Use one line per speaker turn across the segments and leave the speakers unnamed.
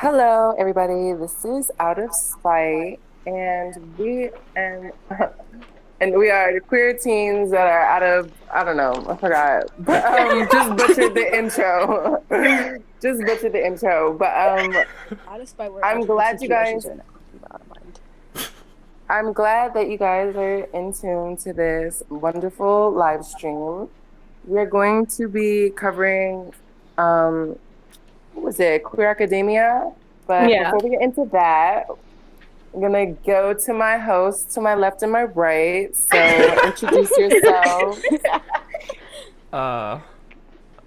Hello, everybody. This is Out of Spite, and and we are the queer teens that are out of I don't know, I forgot, but just butchered the intro, just butchered the intro. But
Out of spite, we're
I'm glad you guys.
are out of mind.
I'm glad that you guys are in tune to this wonderful live stream. We're going to be covering what was it, queer academia? But before we get into that, I'm gonna go to my host, to my left and my right. So introduce yourself.
I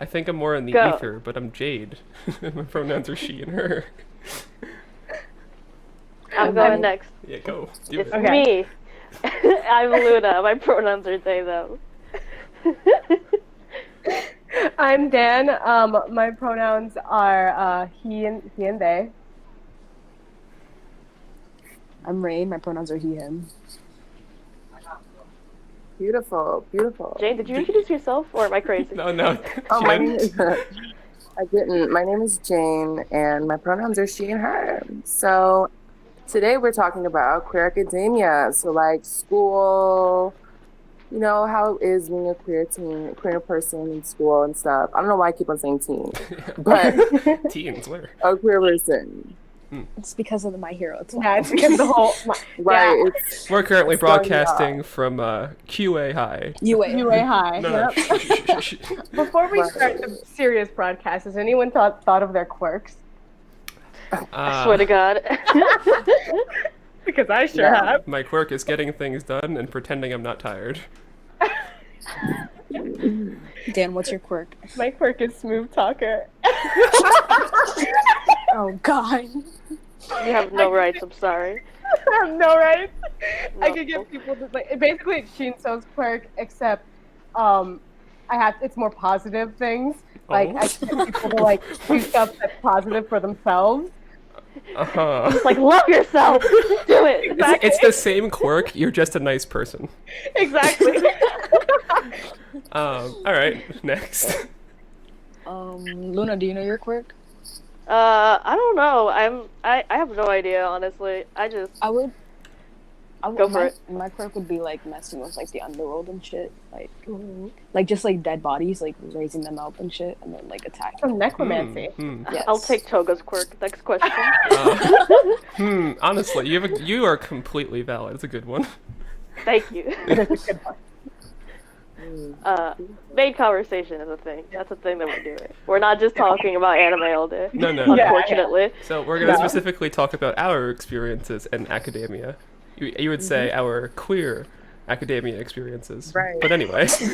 think I'm more in the ether, but I'm Jade. My pronouns are she and her.
I'm going next.
Yeah, go.
It's me. I'm Luna. My pronouns are they, though.
I'm Dan. My pronouns are he and they.
I'm Rain. My pronouns are he, him.
Beautiful, beautiful.
Jane, did you introduce yourself, or am I crazy?
No.
Oh, my name is, I didn't. My name is Jane, and my pronouns are she and her. So today we're talking about queer academia. So like school, you know, how it is being a queer person in school and stuff. I don't know why I keep on saying teen, but
teens, where?
A queer person.
It's because of the My Hero.
Yeah, it's because the whole
right.
Yeah.
We're currently broadcasting from QA High.
UA High.
No.
Yep. Before we start the serious broadcast, has anyone thought of their quirks?
I swear to God.
Because I sure have.
My quirk is getting things done and pretending I'm not tired.
Dan, what's your quirk?
My quirk is smooth talker.
Oh God.
You have no rights, I'm sorry.
I have no rights.
No.
I could get people to basically it's Shinso's quirk, except it's more positive things. Like I can get people to do stuff that's positive for themselves.
Uh-huh.
Like, love yourself. Do it.
Exactly.
It's the same quirk, you're just a nice person.
Exactly.
All right, next.
Luna, do you know your quirk?
I don't know. I have no idea, honestly.
I would
Go for it.
My quirk would be messing with the underworld and shit, just dead bodies, raising them up and shit, and then attacking.
From necromancy.
Yes.
I'll take Toga's quirk. Next question.
Honestly, you are completely valid. It's a good one.
Thank you. Maid conversation is a thing. That's a thing that we're doing. We're not just talking about anime all day.
No.
Unfortunately.
Yeah.
So we're going to specifically talk about our experiences in academia. You would say our queer academia experiences.
Right.
But anyway. So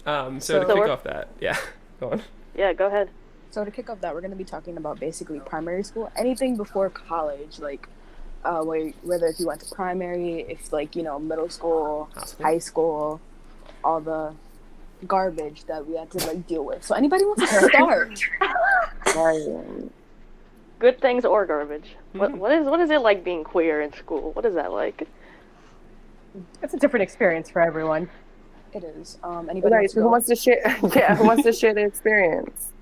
to kick off that, yeah, go on.
Yeah, go ahead.
So to kick off that, we're going to be talking about basically primary school, anything before college, whether if you went to primary, if middle school, high school, all the garbage that we had to deal with. So anybody wants to start?
Good things or garbage. What is it like being queer in school? What is that like?
It's a different experience for everyone.
It is. Anybody
Right. Who wants to share? Yeah, who wants to share their experience?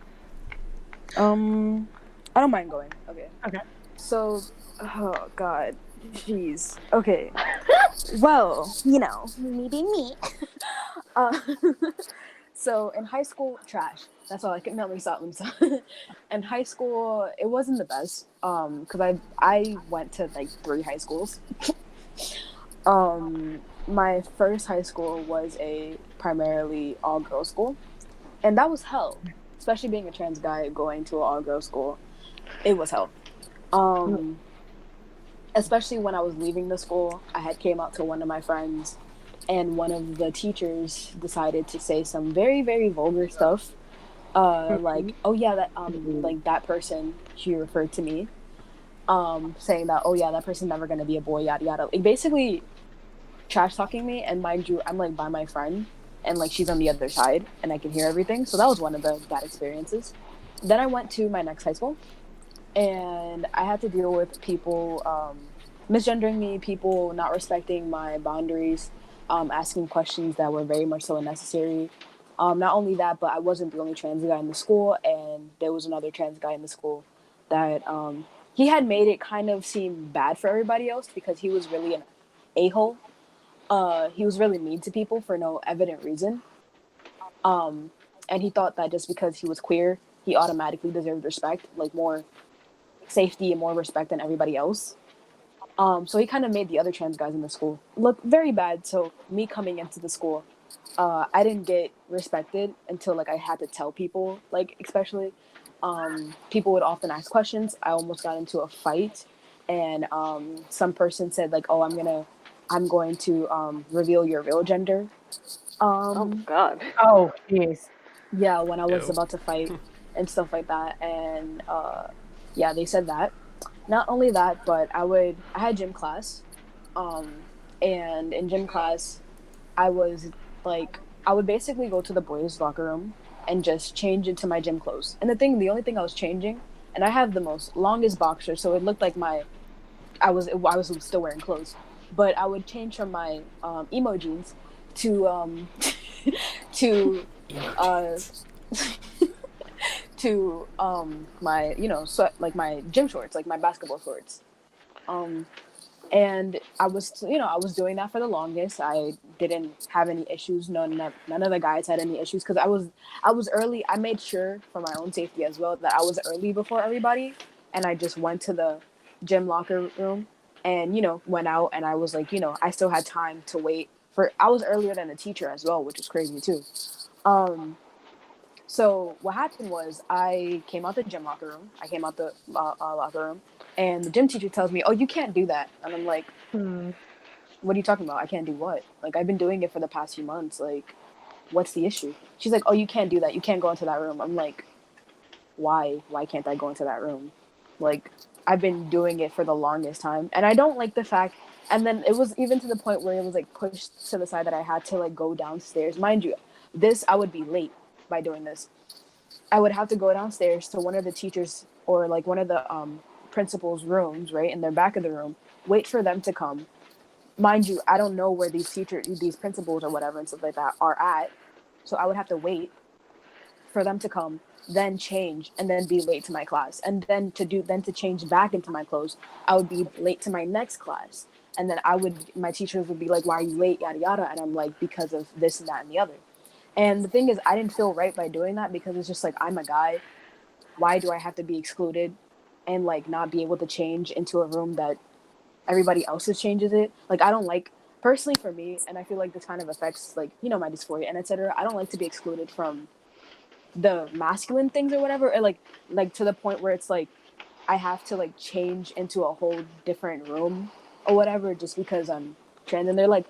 I don't mind going.
Okay.
So, oh God, jeez. Okay. Well, me being me. So in high school, trash. That's all I can. No, let me stop. In high school, it wasn't the best. Because I went to 3 high schools. My first high school was a primarily all-girls school, and that was hell. Especially being a trans guy going to an all-girls school, it was hell. Especially when I was leaving the school, I had came out to one of my friends, and one of the teachers decided to say some very, very vulgar stuff. Oh yeah, that that person, she referred to me, saying that, oh yeah, that person's never gonna be a boy, yada yada. Basically trash talking me, and mind you, I'm by my friend, and she's on the other side, and I can hear everything. So that was one of the bad experiences. Then I went to my next high school, and I had to deal with people misgendering me, people not respecting my boundaries, asking questions that were very much so unnecessary, Not only that, but I wasn't the only trans guy in the school, and there was another trans guy in the school that he had made it kind of seem bad for everybody else because he was really an a-hole. He was really mean to people for no evident reason. And he thought that just because he was queer, he automatically deserved respect, like more safety and more respect than everybody else. So he kind of made the other trans guys in the school look very bad. So me coming into the school, I didn't get respected until like I had to tell people, like especially people would often ask questions. I almost got into a fight, and some person said like, "Oh, I'm going to reveal your real gender."
Oh God.
Oh, jeez.
Yeah, when I was
Ew.
about to fight and stuff like that, and yeah, they said that. Not only that, but I had gym class, and in gym class, I was like, I would basically go to the boys' locker room and just change into my gym clothes. And the only thing I was changing, and I have the longest boxer, so it looked like I was still wearing clothes, but I would change from my emo jeans to to uh, to my like my gym shorts, like my basketball shorts. And I was doing that for the longest. I didn't have any issues. None of the guys had any issues because I was early. I made sure for my own safety as well that I was early before everybody, and I just went to the gym locker room and went out, and I was like, I still had time to wait for. I was earlier than the teacher as well, which is crazy too. So what happened was I came out the gym locker room. I came out the locker room, and the gym teacher tells me, "Oh, you can't do that." And I'm like, "What are you talking about? I can't do what? Like I've been doing it for the past few months. Like, what's the issue?" She's like, "Oh, you can't do that. You can't go into that room." I'm like, "Why? Why can't I go into that room? Like, I've been doing it for the longest time, and I don't like the fact." And then it was even to the point where it was like pushed to the side that I had to like go downstairs. Mind you, I would be late by doing this. I would have to go downstairs to one of the teachers or like one of the principal's rooms, right, in their back of the room, wait for them to come. Mind you, I don't know where these principals or whatever and stuff like that are at. So I would have to wait for them to come, then change, and then be late to my class. And then to change back into my clothes, I would be late to my next class. And then my teachers would be like, "Why are you late?" Yada yada. And I'm like, "Because of this and that and the other." And the thing is, I didn't feel right by doing that because it's just like, I'm a guy. Why do I have to be excluded and like not be able to change into a room that everybody else's changes it? Like, I don't like, personally for me, and I feel like this kind of affects like, my dysphoria and etc. I don't like to be excluded from the masculine things or whatever, or like to the point where it's like I have to like change into a whole different room or whatever just because I'm trans. And they're like,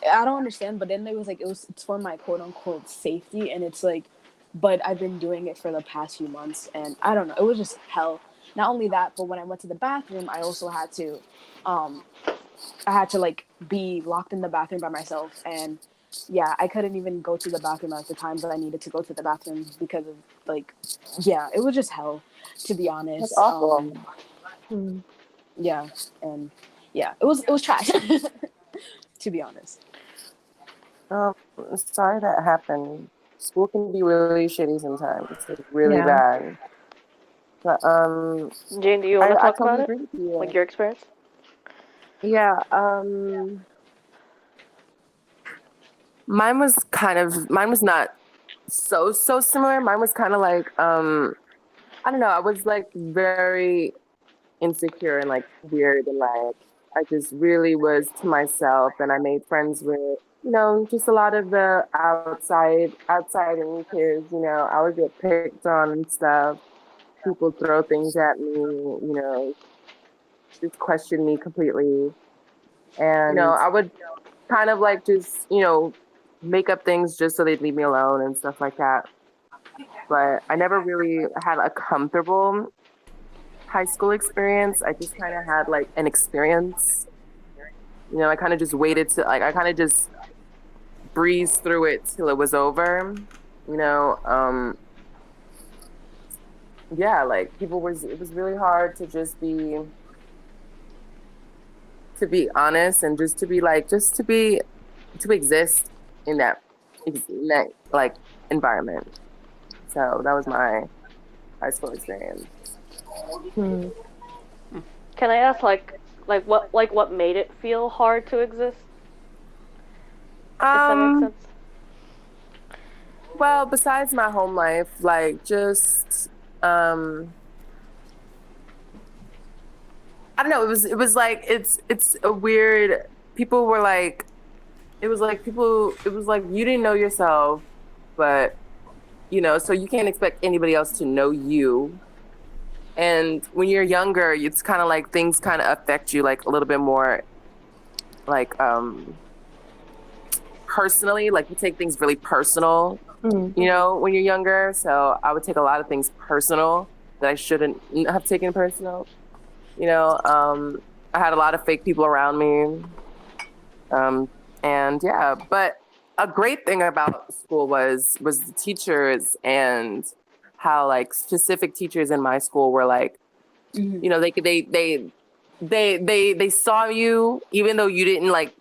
I don't understand, but then they was like, it's for my quote unquote safety, and it's like, but I've been doing it for the past few months, and I don't know, it was just hell. Not only that, but when I went to the bathroom, I also had to, like be locked in the bathroom by myself, and yeah, I couldn't even go to the bathroom at the times that I needed to go to the bathroom because of like, yeah, it was just hell, to be honest.
That's awful.
Yeah, and yeah, it was trash, to be honest.
Sorry that happened. School can be really shitty sometimes. It's really
Yeah.
bad. But
Jane, do you want to
I
talk about
totally
it?
agree with you.
Like your experience?
Yeah, mine was not so similar. Mine was kind of like, I don't know, I was like very insecure and like weird, and like I just really was to myself, and I made friends with, just a lot of the outside kids. I would get picked on and stuff. People throw things at me, just question me completely. And, I would kind of like just, make up things just so they'd leave me alone and stuff like that. But I never really had a comfortable high school experience. I just kind of had like an experience. I kind of just waited to, like, I kind of just breezed through it till it was over. Yeah, like it was really hard to just to be honest, and to exist in that like environment. So that was my high school experience.
Hmm.
Can I ask what made it feel hard to exist? If that makes sense.
Well, besides my home life, like just I don't know, it was like it's a weird people were like it was like you didn't know yourself, but so you can't expect anybody else to know you. And when you're younger, it's kind of like things kind of affect you like a little bit more like personally, like you take things really personal, when you're younger. So I would take a lot of things personal that I shouldn't have taken personal. I had a lot of fake people around me. And yeah, but a great thing about school was the teachers and how like specific teachers in my school were like, they saw you even though you didn't like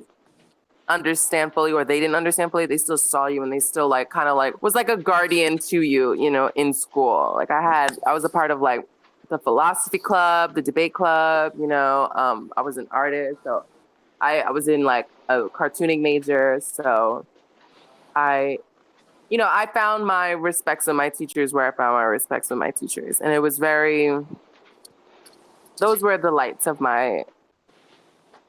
understand fully or they didn't understand fully, they still saw you and they still like kind of like was like a guardian to you, in school. Like I was a part of like the philosophy club, the debate club, I was an artist, so I was in like a cartooning major, so I found my respects with my teachers where I found my respects with my teachers, and it was those were the lights of my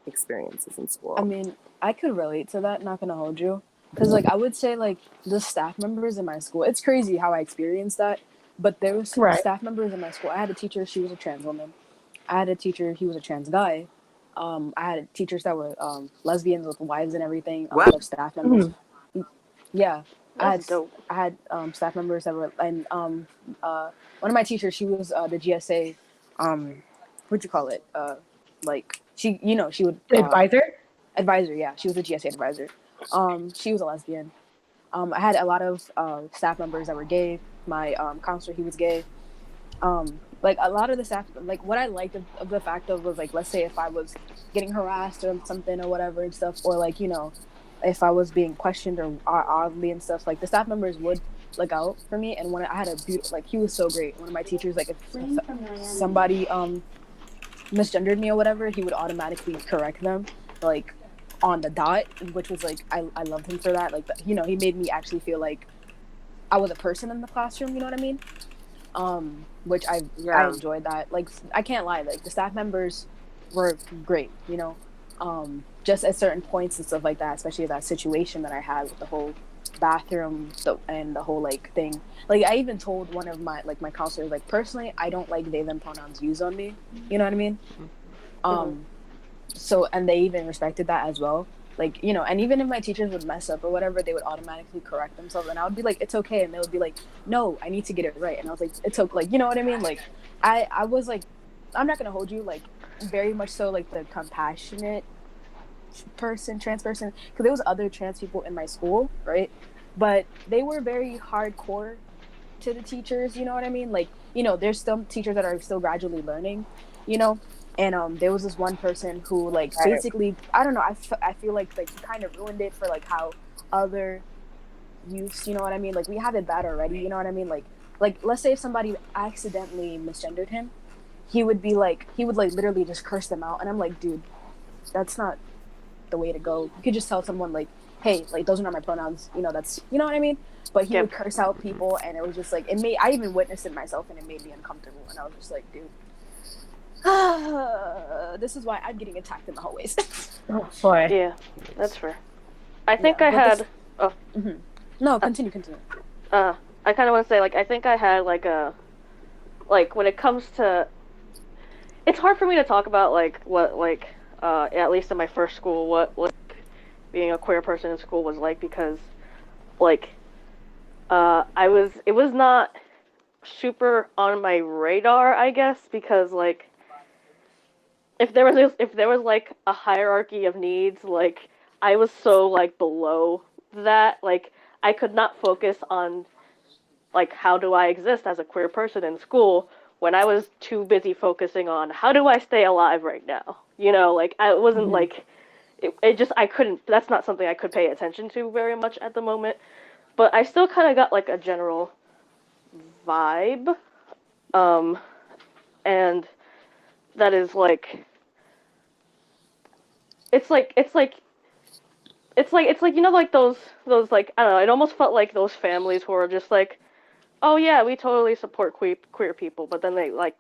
experiences in school.
I mean, I could relate to that, not gonna hold you. Because, like, I would say, like, the staff members in my school, it's crazy how I experienced that, but there was staff members in my school. I had a teacher, she was a trans woman. I had a teacher, he was a trans guy. I had teachers that were lesbians with wives and everything. A lot of staff members. Yeah.
That's dope.
I had staff members that were, and one of my teachers, she was the GSA, what'd you call it? Like, she would... Advisor, yeah. She was a GSA advisor. She was a lesbian. I had a lot of staff members that were gay. My counselor, he was gay. Like a lot of the staff, like what I liked of the fact of was like, let's say if I was getting harassed or something or whatever and stuff, or like, if I was being questioned or oddly and stuff, like the staff members would look out for me. And when I had a beautiful, like he was so great. One of my teachers, like if somebody misgendered me or whatever, he would automatically correct them, like on the dot, which was like, I loved him for that. Like, he made me actually feel like I was a person in the classroom, you know what I mean? Which I enjoyed that. Like, I can't lie, like the staff members were great, just at certain points and stuff like that, especially that situation that I had with the whole bathroom and the whole like thing. Like I even told one of my counselors, like, personally, I don't like they them pronouns used on me, you know what I mean? So, and they even respected that as well. Like, and even if my teachers would mess up or whatever, they would automatically correct themselves. And I would be like, it's okay. And they would be like, no, I need to get it right. And I was like, it's okay. Like, you know what I mean? Like, I was like, I'm not going to hold you, like, very much so, like, the compassionate trans person. Because there was other trans people in my school, right? But they were very hardcore to the teachers, you know what I mean? Like, there's still teachers that are still gradually learning, And there was this one person who, like, basically, I don't know, I feel like he kind of ruined it for, like, how other youths, you know what I mean? Like, we have it bad already, you know what I mean? Like let's say if somebody accidentally misgendered him, he would, literally just curse them out. And I'm like, dude, that's not the way to go. You could just tell someone, like, hey, like, those are not my pronouns, that's, you know what I mean? But he would curse out people, and it was just, like, I even witnessed it myself, and it made me uncomfortable. And I was just like, dude. This is why I'm getting attacked in the hallways.
Oh boy.
Yeah, that's fair. I think I had.
No, continue.
I kind of want to say, like, I think I had like when it comes to. It's hard for me to talk about what at least in my first school what being a queer person in school was like, because it was not super on my radar, I guess, because like. If there was like a hierarchy of needs, like I was so like below that, like I could not focus on like how do I exist as a queer person in school when I was too busy focusing on how do I stay alive right now. Like I wasn't like it just I couldn't. That's not something I could pay attention to very much at the moment. But I still kind of got like a general vibe, um, and that is like it's like like those like I don't know. It almost felt like those families who are just like, oh yeah, we totally support queer people, but then they like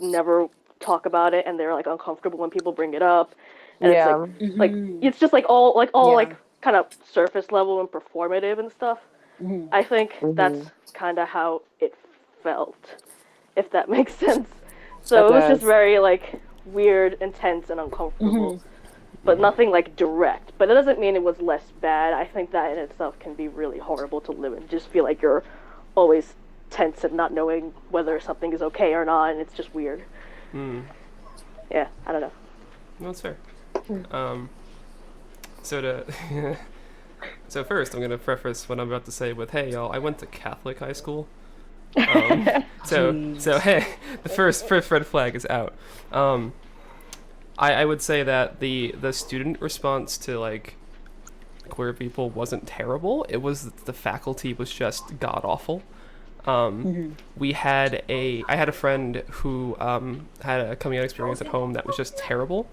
never talk about it, and they're like uncomfortable when people bring it up, and it's
Yeah.
like
Mm-hmm.
it's just like all
Yeah.
like kind of surface level and performative and stuff.
Mm-hmm.
I think
Hmm.
that's kind of how it felt, if that makes sense. So
That
it was just
does.
very like weird, intense, and uncomfortable,
Mm-hmm.
but nothing like direct. But it doesn't mean it was less bad. I think that in itself can be really horrible to live and just feel like you're always tense and not knowing whether something is okay or not, and it's just weird.
Mm.
Yeah, I don't know.
No, that's fair. So to so first, I'm gonna preface what I'm about to say with, "Hey, y'all, I went to Catholic high school." So hey, the first red flag is out. I would say that the student response to like queer people wasn't terrible. It was the faculty was just god awful. I had a friend who had a coming out experience at home that was just terrible.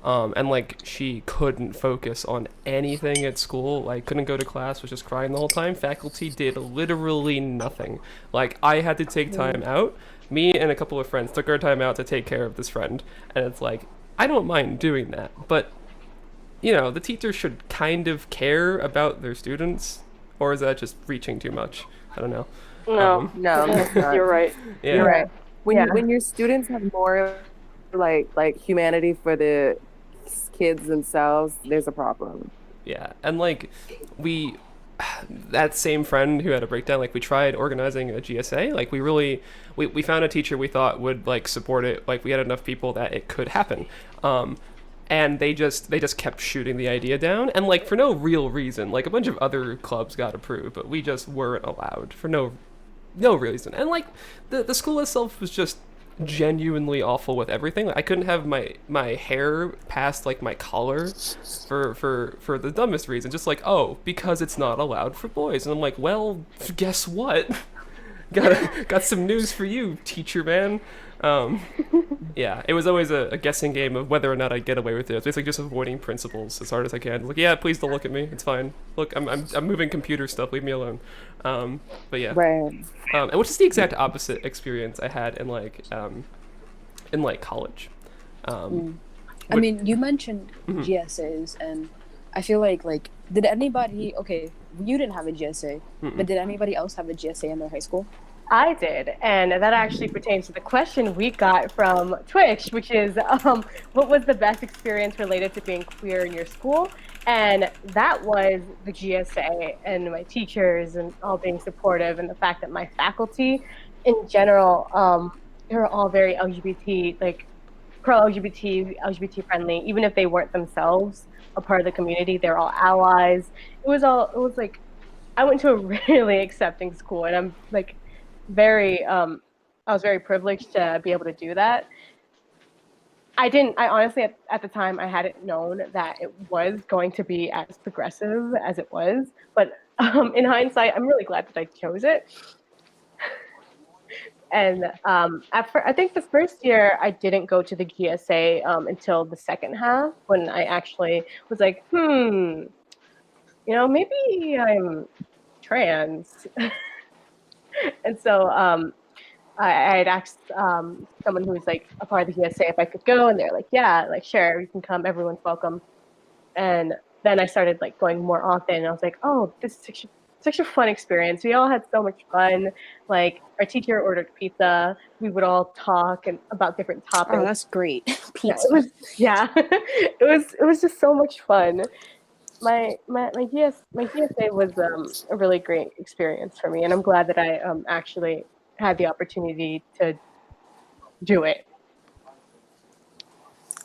And like she couldn't focus on anything at school, like couldn't go to class, was just crying the whole time. Faculty did literally nothing. Like I had to take time out. Me and a couple of friends took our time out to take care of this friend, and it's like I don't mind doing that, but the teacher should kind of care about their students, or is that just reaching too much? I don't know.
No,
No, that's not.
you're right.
Yeah.
You're right. When
Yeah.
when your students have more like humanity for the kids themselves, there's a problem.
Yeah, and like we that same friend who had a breakdown, like we tried organizing a GSA, like we found a teacher we thought would like support it, like we had enough people that it could happen. And they just kept shooting the idea down, and like for no real reason. Like a bunch of other clubs got approved, but we just weren't allowed for no reason. And like the school itself was just genuinely awful with everything. Like, I couldn't have my hair past like my collar for the dumbest reason. Just like, oh, because it's not allowed for boys. And I'm like, well, guess what? got some news for you, teacher man. Yeah, it was always a guessing game of whether or not I'd get away with it. It's basically just avoiding principles as hard as I can. Like, yeah, please don't look at me. It's fine. Look, I'm moving computer stuff. Leave me alone. But yeah.
Right.
And which is the exact opposite experience I had in like college.
I mean, you mentioned GSAs, and I feel like did anybody? Okay, you didn't have a GSA, but did anybody else have a GSA in their high school?
I did, and that actually pertains to the question we got from Twitch, which is, what was the best experience related to being queer in your school? And that was the GSA and my teachers and all being supportive, and the fact that my faculty, in general, they were all very LGBT, like pro-LGBT, LGBT friendly, even if they weren't themselves a part of the community. They're all allies. It was like, I went to a really accepting school, and I'm like I was very privileged to be able to do that. I honestly, at the time, I hadn't known that it was going to be as progressive as it was. But in hindsight, I'm really glad that I chose it. And I think the first year I didn't go to the GSA until the second half, when I actually was like, maybe I'm trans. And so I had asked someone who was like a part of the GSA if I could go, and they're like, yeah, like sure, you can come, everyone's welcome. And then I started like going more often, and I was like, oh, this is such a fun experience. We all had so much fun. Like our teacher ordered pizza. We would all talk and about different topics.
Oh, that's great.
Yeah,
Pizza.
it was just so much fun. My GSA was a really great experience for me, and I'm glad that I actually had the opportunity to do it.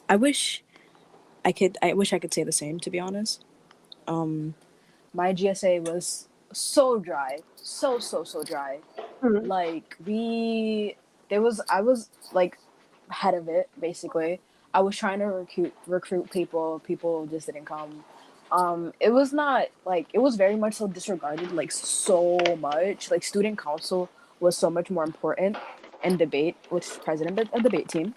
I wish I could say the same, to be honest. My GSA was so dry, so dry.
Mhm.
Like I was like head of it basically. I was trying to recruit people. People just didn't come. It was not like it was very much so disregarded, like so much. Like student council was so much more important, and debate, which is president of the debate team,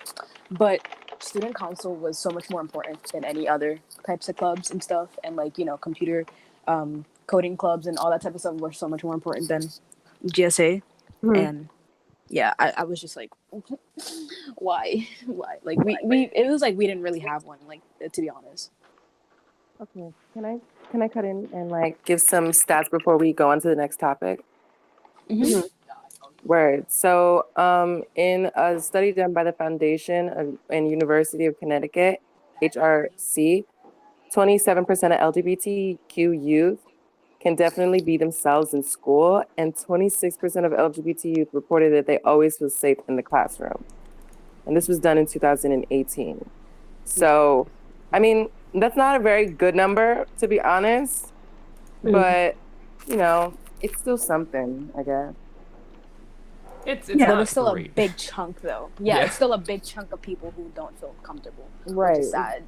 but student council was so much more important than any other types of clubs and stuff, and like computer coding clubs and all that type of stuff were so much more important than GSA.
Mhm.
And yeah, I was just like, why like we it was like we didn't really have one, like, to be honest.
Okay. Can I cut in and like give some stats before we go on to the next topic?
Mhm.
Word. So, in a study done by the Foundation and University of Connecticut, HRC, 27% of LGBTQ youth can definitely be themselves in school, and 26% of LGBT youth reported that they always feel safe in the classroom. And this was done in 2018. So, I mean, that's not a very good number, to be honest, but, it's still something, I guess.
It's
But
not
it's still
great.
a big chunk, though. Yeah,
Yeah.
it's still a big chunk of people who don't feel comfortable,
Right.
which is sad.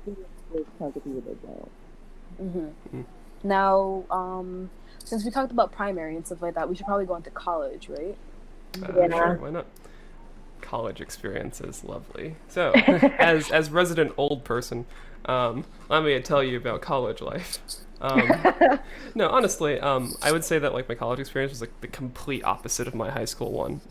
It's chunk of people that don't.
Now, since we talked about primary and stuff like that, we should probably go into college, right?
Sure, why not? College experience is lovely. So, as resident old person, let me tell you about college life. No, honestly, I would say that like my college experience was like the complete opposite of my high school one.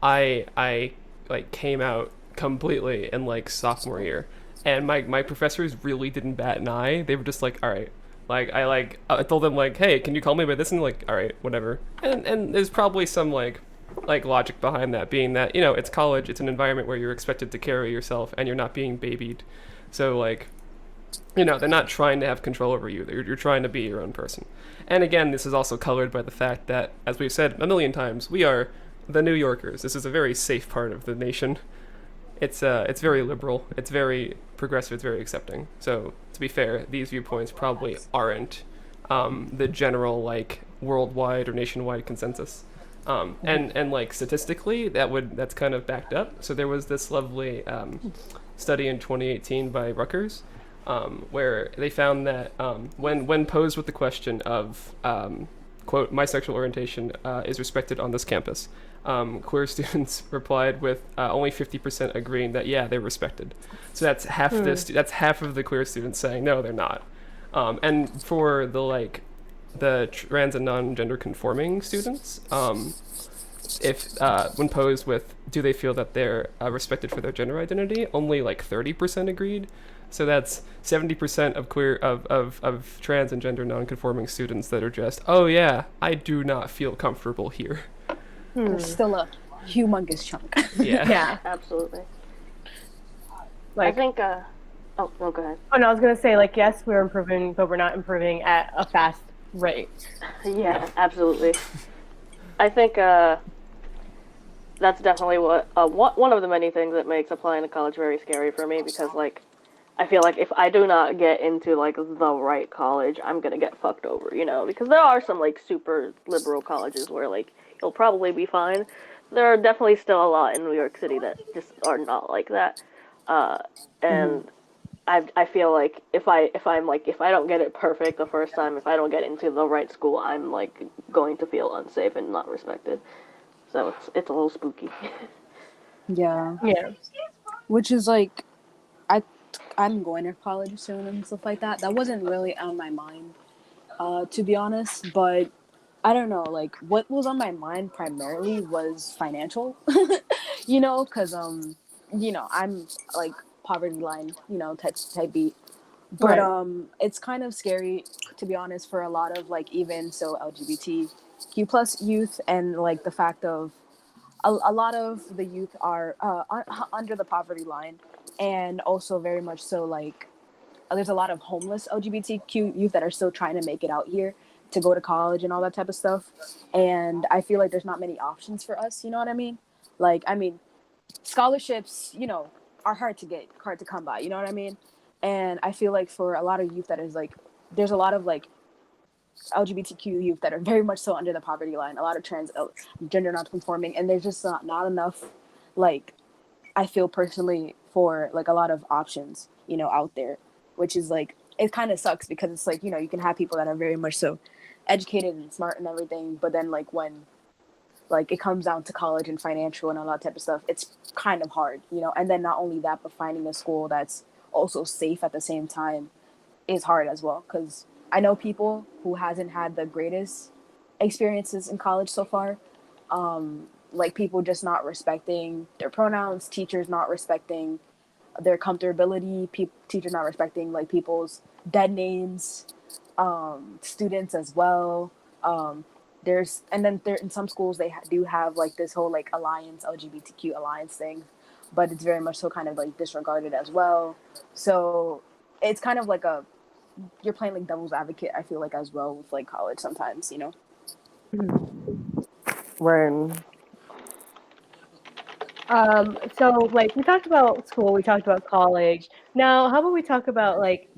I like came out completely in like sophomore year, and my professors really didn't bat an eye. They were just like, all right. I told them like, hey, can you call me by this? And like, all right, whatever. And there's probably some like logic behind that, being that it's college, it's an environment where you're expected to carry yourself and you're not being babied. So like, they're not trying to have control over you. You're trying to be your own person. And again, this is also colored by the fact that, as we've said a million times, we are the New Yorkers. This is a very safe part of the nation. It's very liberal. It's very progressive. It's very accepting. So to be fair, these viewpoints probably aren't the general like worldwide or nationwide consensus. And like statistically, that's kind of backed up. So there was this lovely study in 2018 by Rutgers, where they found that when posed with the question of quote, my sexual orientation is respected on this campus, queer students replied with only 50% agreeing that they're respected. So that's half that's half of the queer students saying no, they're not. And for the trans and non-gender conforming students, if when posed with do they feel that they're respected for their gender identity, only like 30% agreed. So that's 70% of queer of trans and gender non-conforming students that are just, oh yeah, I do not feel comfortable here.
There's still a humongous chunk.
Yeah.
Absolutely.
Like,
I think. Oh, no, go ahead.
oh no, I was gonna say like yes, we're improving, but we're not improving at a fast rate.
Yeah, absolutely. I think that's definitely one of the many things that makes applying to college very scary for me, because like I feel like if I do not get into like the right college, I'm gonna get fucked over, because there are some like super liberal colleges where like you'll probably be fine. There are definitely still a lot in New York City that just are not like that, and I feel like if I don't get it perfect the first time, if I don't get into the right school, I'm like going to feel unsafe and not respected. So it's a little spooky.
Yeah.
Yeah.
Which is like, I'm going to college soon and stuff like that. That wasn't really on my mind, to be honest. But I don't know. Like, what was on my mind primarily was financial. Because I'm like poverty line, type beat. But it's kind of scary, to be honest, for a lot of like even so LGBTQ plus youth, and like the fact of a lot of the youth are under the poverty line, and also very much so like there's a lot of homeless LGBTQ youth that are still trying to make it out here to go to college and all that type of stuff. And I feel like there's not many options for us. You know what I mean? Like, I mean, scholarships, are hard to get, hard to come by. You know what I mean? And I feel like for a lot of youth that is like, there's a lot of like LGBTQ youth that are very much so under the poverty line, a lot of trans gender non-conforming, and there's just not enough like I feel personally for like a lot of options, you know, out there, which is like, it kind of sucks because it's like, you know, you can have people that are very much so educated and smart and everything, but then like when like it comes down to college and financial and all that type of stuff, it's kind of hard, you know. And then not only that, but finding a school that's also safe at the same time is hard as well, because I know people who hasn't had the greatest experiences in college so far, like people just not respecting their pronouns, teachers not respecting their comfortability, teachers not respecting like people's dead names, students as well. There's and then there in some schools they do have like this whole like alliance, LGBTQ alliance thing, but it's very much so kind of like disregarded as well. So it's kind of like a, you're playing like devil's advocate, I feel like, as well with like college sometimes, you know.
Right.
So like we talked about school, we talked about college. Now, how about we talk about like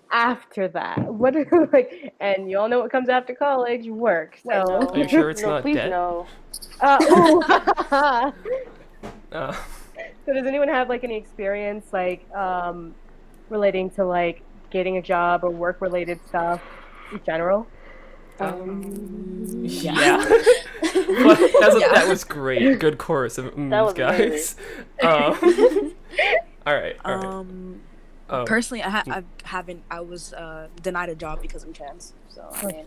after that? What are like, and you all know what comes after college? Work.
Wait,
So,
no.
Are you sure it's
No,
not
please
debt?
no.
ooh.
Uh,
So does anyone have like any experience like relating to like getting a job or work related stuff in general?
yeah. But that was great. Good chorus of
That was
guys. All right.
Personally, I was denied a job because I'm trans. So I mean,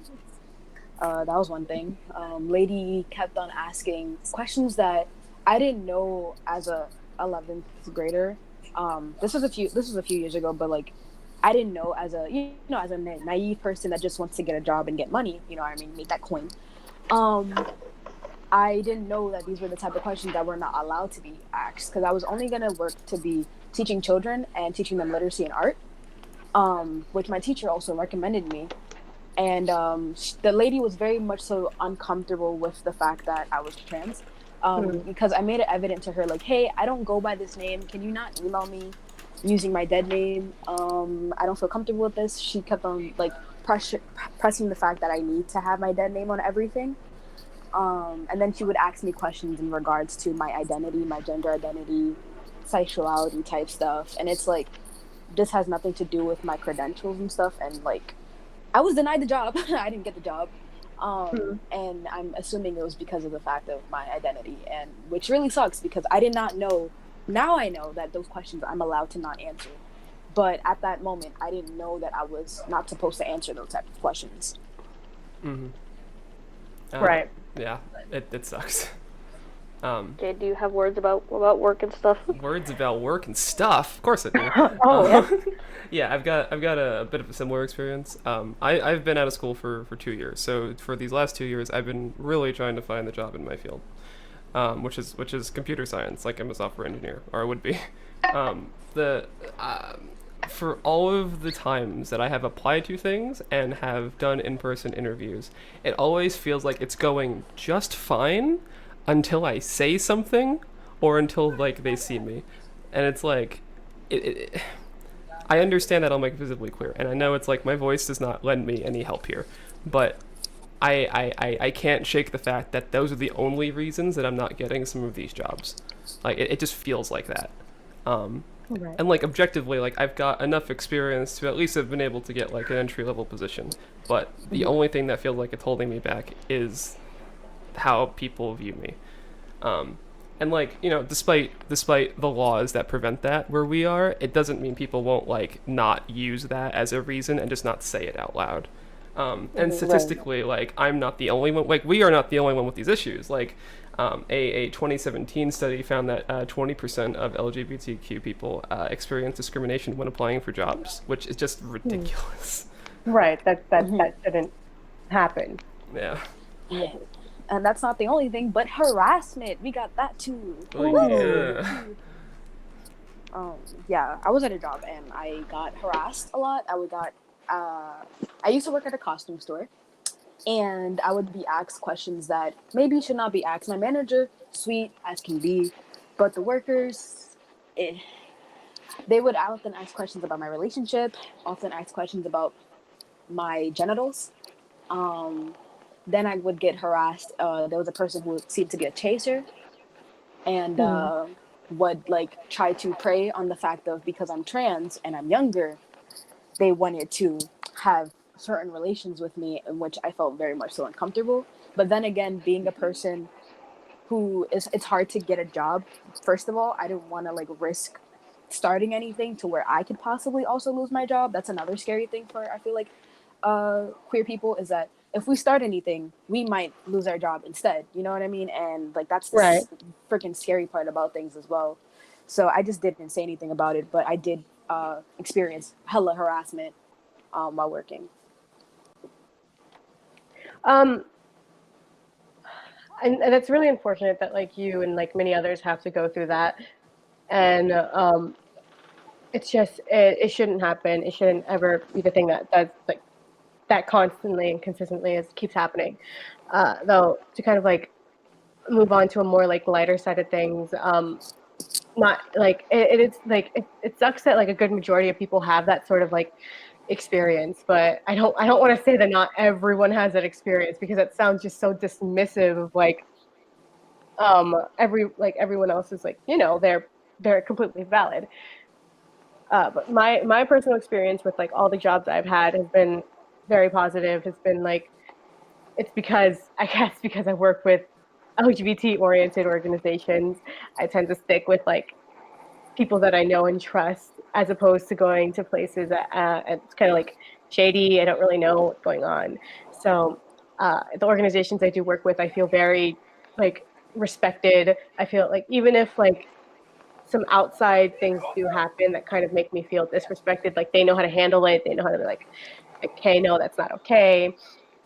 that was one thing. Lady kept on asking questions that I didn't know as a 11th grader. This was a few years ago, but like I didn't know as a, you know, as a naive person that just wants to get a job and get money, you know what I mean, make that coin. I didn't know that these were the type of questions that were not allowed to be asked, because I was only going to work to be teaching children and teaching them literacy and art, which my teacher also recommended me. And the lady was very much so uncomfortable with the fact that I was trans, because I made it evident to her, like, hey, I don't go by this name. Can you not email me using my dead name? I don't feel comfortable with this. She kept on like pressing the fact that I need to have my dead name on everything. And then she would ask me questions in regards to my identity, my gender identity, sexuality type stuff. And it's like, this has nothing to do with my credentials and stuff. And like, I was denied the job. I didn't get the job. And I'm assuming it was because of the fact of my identity, and which really sucks because I did not know. Now I know that those questions I'm allowed to not answer. But at that moment, I didn't know that I was not supposed to answer those type of questions.
Right.
Yeah, it sucks.
Okay, do you have words about work and stuff?
Words about work and stuff? Of course I do. Yeah, I've got a bit of a similar experience. I've been out of school for 2 years, so for these last 2 years, I've been really trying to find the job in my field, which is computer science. Like I'm a software engineer, or I would be. For all of the times that I have applied to things and have done in-person interviews, it always feels like it's going just fine until I say something or until like they see me, and it's like I understand that I'm like visibly queer, and I know it's like my voice does not lend me any help here, but I can't shake the fact that those are the only reasons that I'm not getting some of these jobs. Like it just feels like that.
Right.
And like objectively, like I've got enough experience to at least have been able to get like an entry level position, but the only thing that feels like it's holding me back is how people view me. And like, you know, despite the laws that prevent that where we are, it doesn't mean people won't like not use that as a reason and just not say it out loud. And statistically, like I'm not the only one, like we are not the only one with these issues. Like a 2017 study found that 20% of LGBTQ people experience discrimination when applying for jobs, which is just ridiculous.
Right. That shouldn't happen.
Yeah.
Yeah. And that's not the only thing, but harassment. We got that too.
Oh, yeah.
Yeah, I was at a job and I got harassed a lot. I used to work at a costume store, and I would be asked questions that maybe should not be asked. My manager, sweet as can be, but the workers, they would often ask questions about my relationship, often ask questions about my genitals. Then I would get harassed. There was a person who seemed to be a chaser, and would like try to prey on the fact of, because I'm trans and I'm younger, they wanted to have certain relations with me, in which I felt very much so uncomfortable. But then again, being a person who is, it's hard to get a job. First of all, I didn't want to like risk starting anything to where I could possibly also lose my job. That's another scary thing for, I feel like, queer people, is that if we start anything, we might lose our job instead. You know what I mean? And like that's the
Right.
freaking scary part about things as well. So I just didn't say anything about it, but I did experience hella harassment while working.
Um, and that's really unfortunate that like you and like many others have to go through that. And it's just it shouldn't happen. It shouldn't ever be the thing that's like that constantly and consistently keeps happening. Though to kind of like move on to a more like lighter side of things, not like it's like it sucks that like a good majority of people have that sort of like experience, but I don't want to say that not everyone has that experience, because it sounds just so dismissive of like everyone else is like, you know, they're completely valid. But my personal experience with like all the jobs I've had has been very positive. It's been like, it's because I guess because I work with LGBT oriented organizations, I tend to stick with like people that I know and trust, as opposed to going to places that it's kind of like shady. I don't really know what's going on. So the organizations I do work with, I feel very like respected. I feel like even if like some outside things do happen that kind of make me feel disrespected, like they know how to handle it. They know how to be like, okay, no, that's not okay.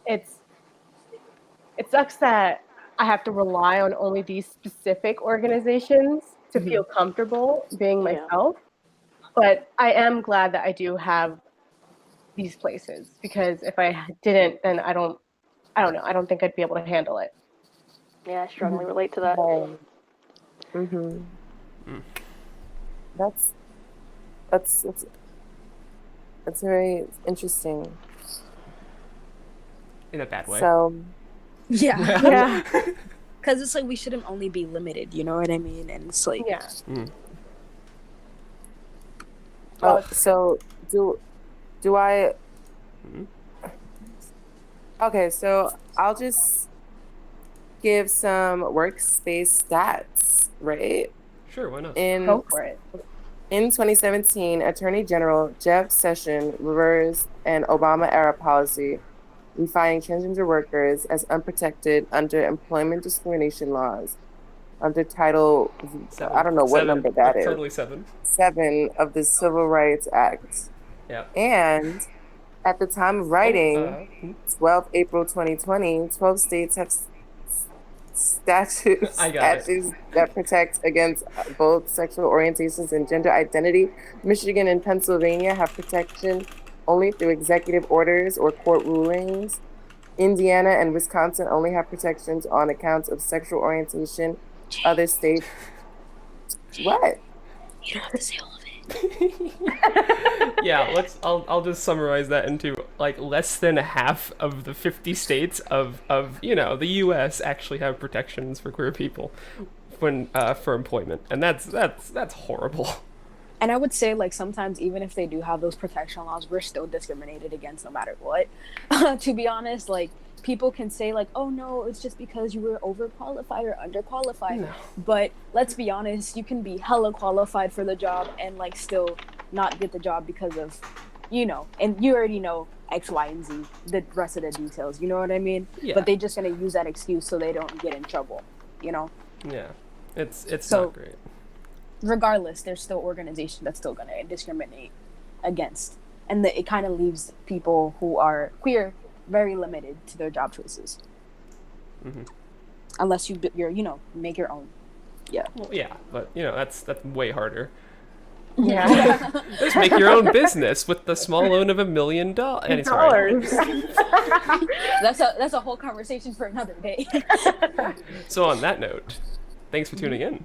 It's it sucks that I have to rely on only these specific organizations to feel comfortable being
Yeah.
myself. But I am glad that I do have these places, because if I didn't, then I don't know. I don't think I'd be able to handle it.
Yeah, I strongly relate to that.
Right. Mm-hmm. That's that's that's that's very interesting.
In a bad way.
So
Yeah.
Yeah.
Because it's like we shouldn't only be limited, you know what I mean? And it's like,
Yeah.
so do I? Okay, so I'll just give some workspace stats, right?
Sure, why not?
Go for it.
In 2017, Attorney General Jeff Sessions reversed an Obama-era policy defining transgender workers as unprotected under employment discrimination laws under Title, I don't know what number that is,
Totally 7.
7 of the Civil Rights Act.
Yeah.
And at the time of writing, 12 April 2020, 12 states have statutes that protect against both sexual orientations and gender identity. Michigan and Pennsylvania have protection only through executive orders or court rulings. Indiana and Wisconsin only have protections on accounts of sexual orientation. Other states, what?
you don't have to say all of it.
Yeah, I'll just summarize that into like less than half of the 50 states of you know, the US actually have protections for queer people when for employment. And that's horrible.
And I would say, like, sometimes even if they do have those protection laws, we're still discriminated against no matter what. To be honest, like, people can say, like, oh, no, it's just because you were overqualified or underqualified.
No.
But let's be honest, you can be hella qualified for the job and, like, still not get the job because of, you know, and you already know X, Y, and Z, the rest of the details, you know what I mean?
Yeah.
But they're just going to use that excuse so they don't get in trouble, you know?
Yeah. It's
So-
not great.
Regardless, there's still organizations that's still going to discriminate against, and it kind of leaves people who are queer very limited to their job choices, unless you're you know, make your own.
Well, yeah, but you know, that's way harder.
Yeah.
Just make your own business with the small loan of $1 million.
Dollars.
That's a whole conversation for another day.
So on that note, thanks for tuning in.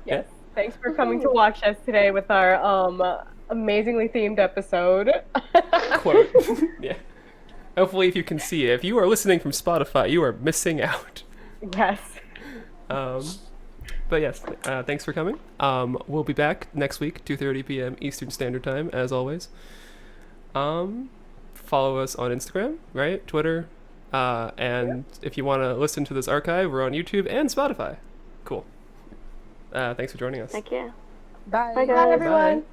Yes. Thanks for coming to watch us today with our amazingly themed episode.
Quote. Yeah. Hopefully, if you can see it, if you are listening from Spotify, you are missing out.
Yes.
But yes, thanks for coming. We'll be back next week, 2:30 p.m. Eastern Standard Time, as always. Follow us on Instagram, right? Twitter. And if you want to listen to this archive, we're on YouTube and Spotify. Cool. Thanks for joining us.
Thank you.
Bye.
Bye,
Bye,
guys.
everyone.
Bye.